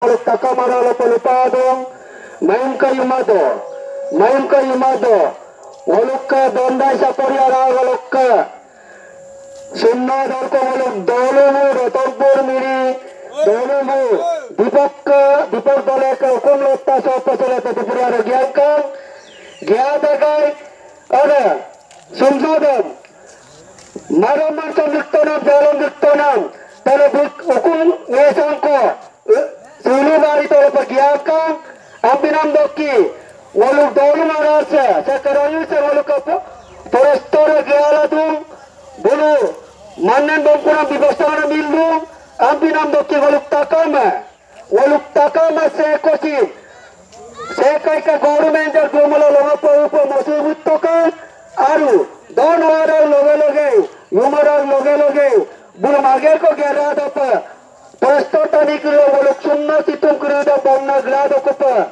waluk takamara lo pelupadong mayum kayu mado waluk ka dondai saporiara waluk ka sunna dalko waluk dolumu rotopur miri dolumu dipak dole ka hukum lotta sopasole tetupuriara giangkang giadagai ada sumsodam Maroman Diktonam Jalan Diktonam Telebuk Hukum Ngesangko Sulu Bari Tole Pergiakan Ampinam Doki Waluk Dolu Marasa Sekarayu Waluk Forestore Gialadung Bulu Manen Bongkurang Bibastana Milung Ampinam Doki Waluk Takama Sekosi Sekai Ka Government Gomala Logapo Upo Masubuttokan Aru Don warar loge yumarar loge bulu mager ko gera dapa pasto tani kilo bulu sunna situm kiro da bonna glado kupa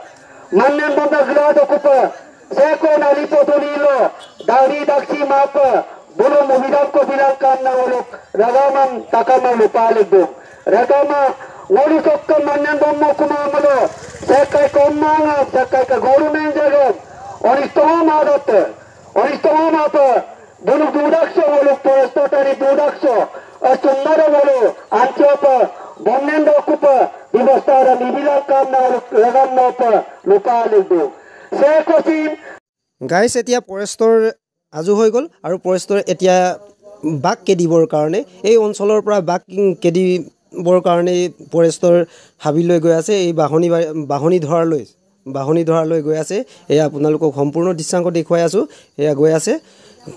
mannen bonna glado kupa seko nali potolilo dari daksi mapa bulu muhidam ko bilang kanna bulu ragaman takama lupalidu ragama wali sokka mannen bommo kumamalo sekai kommanga sekai ka goru menjaga Oristoma mapa buluk dudakso buluk porestotari dudakso asumara bulu antiopa bonnendo kupa dibastara nibilang kamna lagam mapa lupalidu sekosin guys etia forestor aju হৈ গল আৰু forestor etia বাক কেদিবৰ কাৰণে এই অঞ্চলৰ পৰা বাক কেদিবৰ কাৰণে forestor হাবি লৈ গৈ আছে এই বাহনী ধৰালৈ গৈ আছে এই আপোনালোকক সম্পূৰ্ণ দৃশ্যাংক দেখুৱাই আছো এয়া গৈ আছে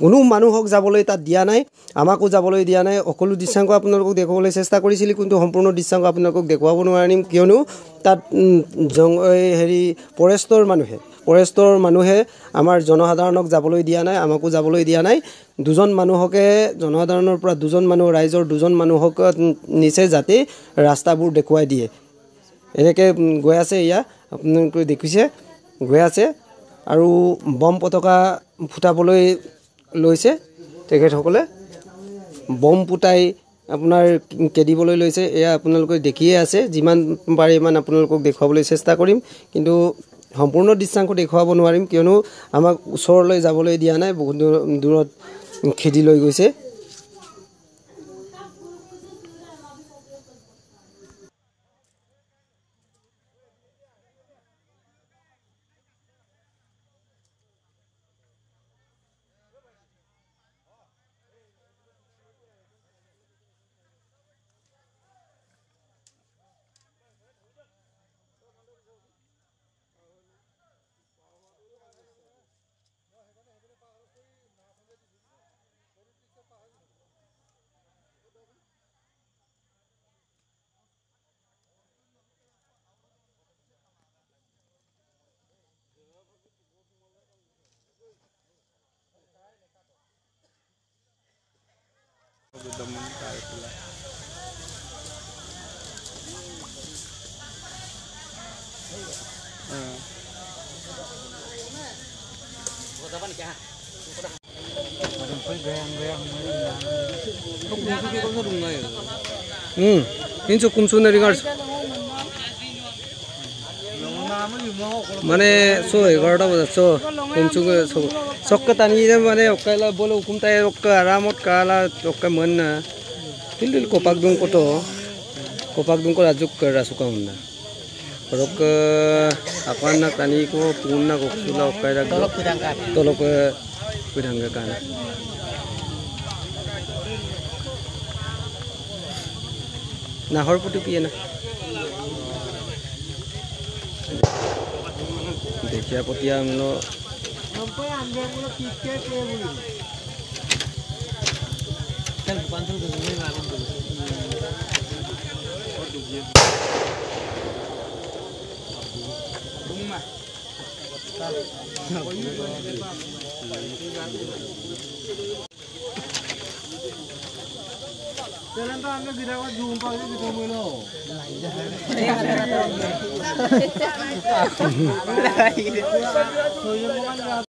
কোনো মানুহক যাবলৈ তাত দিয়া নাই আমাকো যাবলৈ দিয়া নাই অকল দৃশ্যাংক আপোনালোকক দেখুৱাবলৈ চেষ্টা কৰিছিল কিন্তু সম্পূৰ্ণ দৃশ্যাংক আপোনালোকক দেখুৱাব নোৱাৰিম কিয়নো তাত হেৰি ফৰেষ্টৰ মানুহে আমাৰ জনসাধাৰণক যাবলৈ দিয়া নাই আমাকো যাবলৈ দিয়া নাই দুজন মানুহকে জনসাধাৰণৰ পৰা দুজন মানুহ ৰাইজৰ দুজন মানুহক নিচে যাতে ৰাস্তাবোৰ দেখুৱাই দিয়ে এনেকৈ গৈ আছে ইয়া আপোনালোকে দেখিছে গৈ আছে আৰু বম পতাকা ফুটাবলৈ লৈছে তেখেতসকলে বম ফুটাই আপোনাৰ কেদিবলৈ লৈছে এয়া আপোনালোকে দেখিয়ে আছে যিমান পাৰে ইমান আপোনালোকক দেখুৱাবলৈ চেষ্টা কৰিম কিন্তু সম্পূৰ্ণ দৃশ্যাংক দেখুৱাব নোৱাৰিম কিয়নো আমাক ওচৰলৈ যাবলৈ দিয়া নাই বহুত দূৰত খেদি লৈ গৈছে Ini cukup sunnah dengar. Mana so, garda bola so, kumcung so. Sok tani ini mana okala bola hukum tay okka ramot kala okka mana. Tilil kopak dung ko rajuk kerja suka mana. Rok apa nak tani ko punna ko sula okka rak. Tolok pidangkan. Nahor putu piye na देखिया पतिया हम लोग Jalan tangga tidak ada jumpa ini kita mulu.